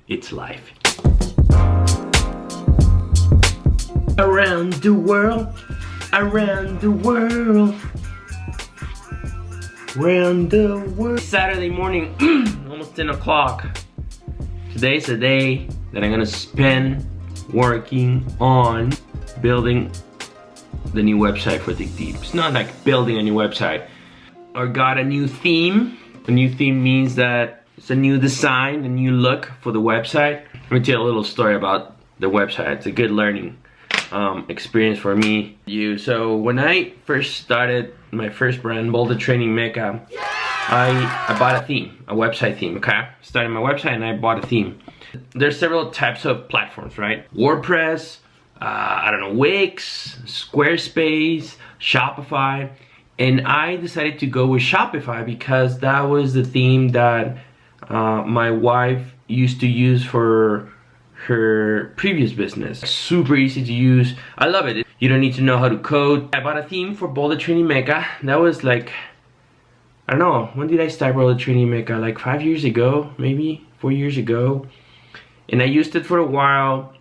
It's life. Around the world, around the world, around the world. Saturday morning, almost 10 o'clock. Today's the day that I'm gonna spend working on building the new website for Dig Deep. It's not like building a new website. I got a new theme. A new theme means that it's a new design, a new look for the website. Let me tell you a little story about the website. It's a good learning experience for me. So when I first started my first brand, Boulder Training Mecca, I bought a theme, a website theme, okay? Started my website and I bought a theme. There's several types of platforms, right? WordPress, I don't know, Wix, Squarespace, Shopify. And I decided to go with Shopify because that was the theme that my wife used to use for her previous business. Super easy to use. I love it. You don't need to know how to code. I bought a theme for Boulder Training Mecca. That was like, I don't know, when did I start Boulder Training Mecca? Like 5 years ago, maybe 4 years ago. And I used it for a while.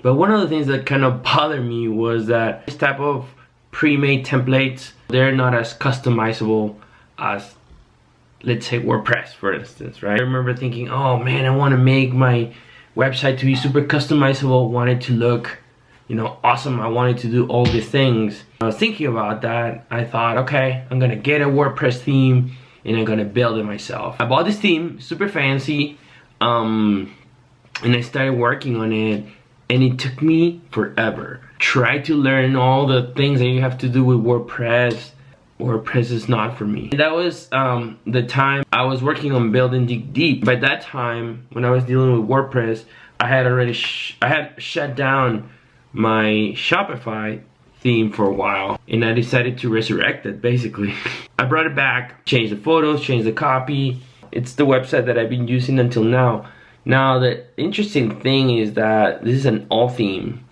But one of the things that kind of bothered me was that this type of pre-made templates, they're not as customizable as, let's say, WordPress, for instance, right? I remember thinking, oh man, I want to make my website to be super customizable, want it to look, you know, awesome. I wanted to do all these things. I was thinking about that. I thought, okay, I'm gonna get a WordPress theme and I'm gonna build it myself. I bought this theme, super fancy, and I started working on it, and it took me forever. Try to learn all the things that you have to do with WordPress. WordPress is not for me. That was the time I was working on building Dig Deep. By that time, when I was dealing with WordPress, I had already shut down my Shopify theme for a while, and I decided to resurrect it, basically. I brought it back, changed the photos, changed the copy. It's the website that I've been using until now. Now, the interesting thing is that this is an all theme,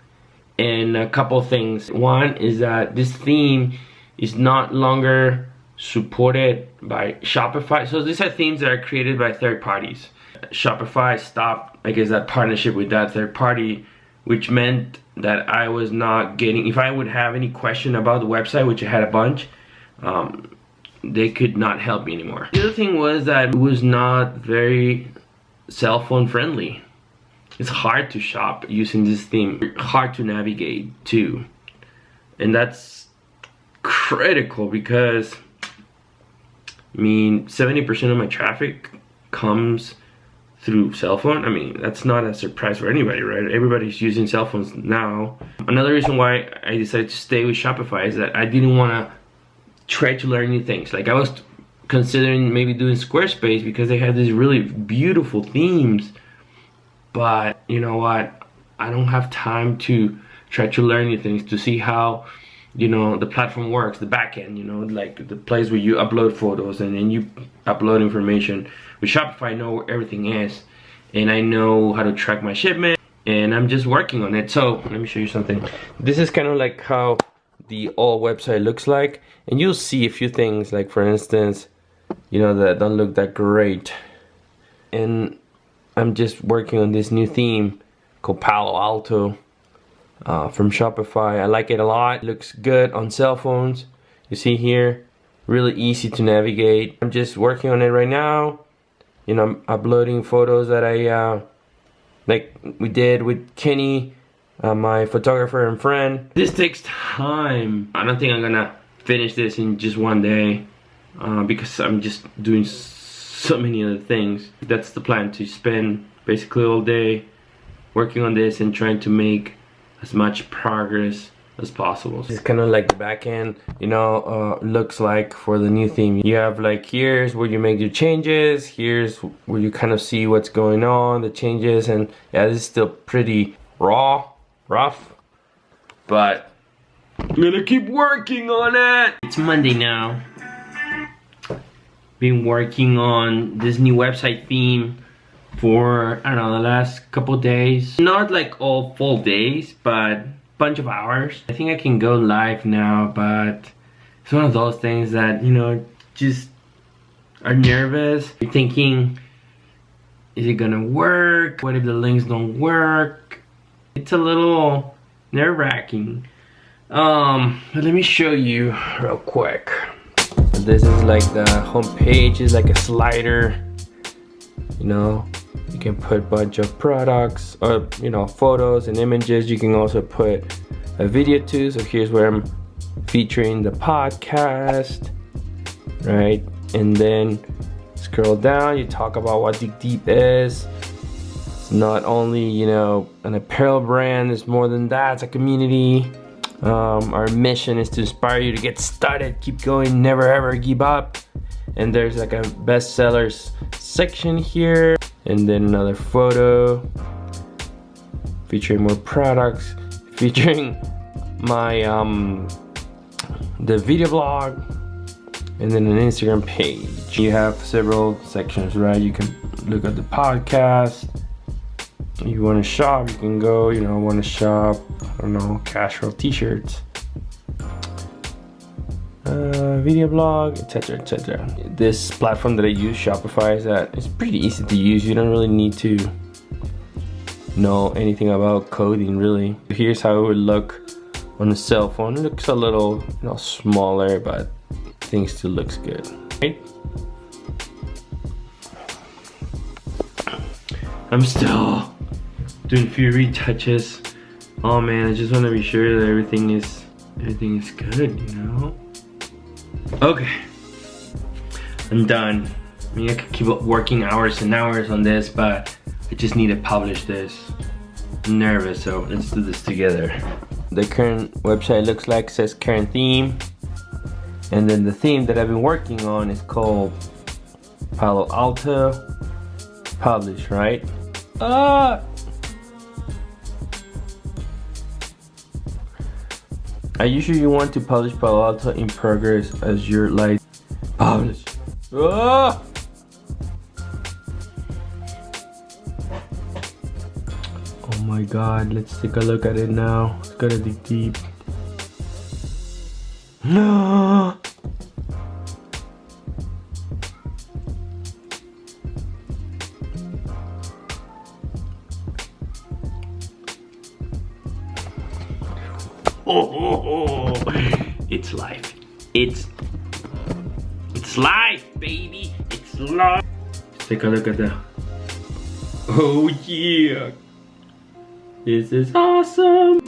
and a couple things. One is that this theme is not longer supported by Shopify. So these are themes that are created by third parties. Shopify stopped, I guess, that partnership with that third party, which meant that I was not getting, if I would have any question about the website, which I had a bunch, they could not help me anymore. The other thing was that it was not very cell phone friendly. It's hard to shop using this theme, hard to navigate too. And that's critical because, I mean, 70% of my traffic comes through cell phone. I mean, that's not a surprise for anybody, right? Everybody's using cell phones now. Another reason why I decided to stay with Shopify is that I didn't want to try to learn new things. Like, I was considering maybe doing Squarespace because they have these really beautiful themes, but you know what, I don't have time to try to learn new things, to see how, you know, the platform works, the back end, you know, like the place where you upload photos and then you upload information. With Shopify, I know where everything is, and I know how to track my shipment, and I'm just working on it. So let me show you something. This is kind of like how the old website looks like, and you'll see a few things, like for instance, you know, that don't look that great. And I'm just working on this new theme called Palo Alto. From Shopify. I like it a lot. It looks good on cell phones. You see here, really easy to navigate. I'm just working on it right now. You know, I'm uploading photos that I like we did with Kenny, my photographer and friend. This takes time. I don't think I'm gonna finish this in just one day because I'm just doing so many other things. That's the plan, to spend basically all day working on this and trying to make as much progress as possible. It's kind of like the back end, you know, looks like for the new theme. You have like, here's where you make your changes, here's where you kind of see what's going on, the changes, and yeah, this is still pretty rough, but I'm gonna keep working on it. It's Monday now. Been working on this new website theme for, I don't know, the last couple days. Not like all full days, but bunch of hours. I think I can go live now, but it's one of those things that, you know, just are nervous. You're thinking, Is it gonna work? What if the links don't work? It's a little nerve-wracking. But let me show you real quick. This is like the home page, is like a slider. You know, you can put a bunch of products or, you know, photos and images. You can also put a video too. So here's where I'm featuring the podcast, right? And then scroll down, you talk about what Dig Deep is. It's not only, you know, an apparel brand, it's more than that, it's a community. Our mission is to inspire you to get started, keep going, never ever give up. And there's like a bestsellers section here, and then another photo featuring more products, featuring my the video blog, and then an Instagram page. You have several sections, right? You can look at the podcast. You want to shop, you can go, you know, want to shop, I don't know, casual t-shirts, video blog, etc, etc. This platform that I use, Shopify, it's pretty easy to use. You don't really need to know anything about coding, really. Here's how it would look on a cell phone. It looks a little, you know, smaller, but I think it still looks good, right? I'm still doing a few retouches. Oh man, I just want to be sure that everything is good, you know? Okay, I'm done. I mean, I could keep working hours and hours on this, but I just need to publish this. I'm nervous, so let's do this together. The current website looks like, says current theme, and then the theme that I've been working on is called Palo Alto. Publish, right? I usually want to publish Palo Alto in progress as your light. Publish. Oh my god, let's take a look at it now. It's gotta dig deep. No. Oh, it's life. It's life, baby. It's life. Let's take a look at that. Oh yeah. This is awesome.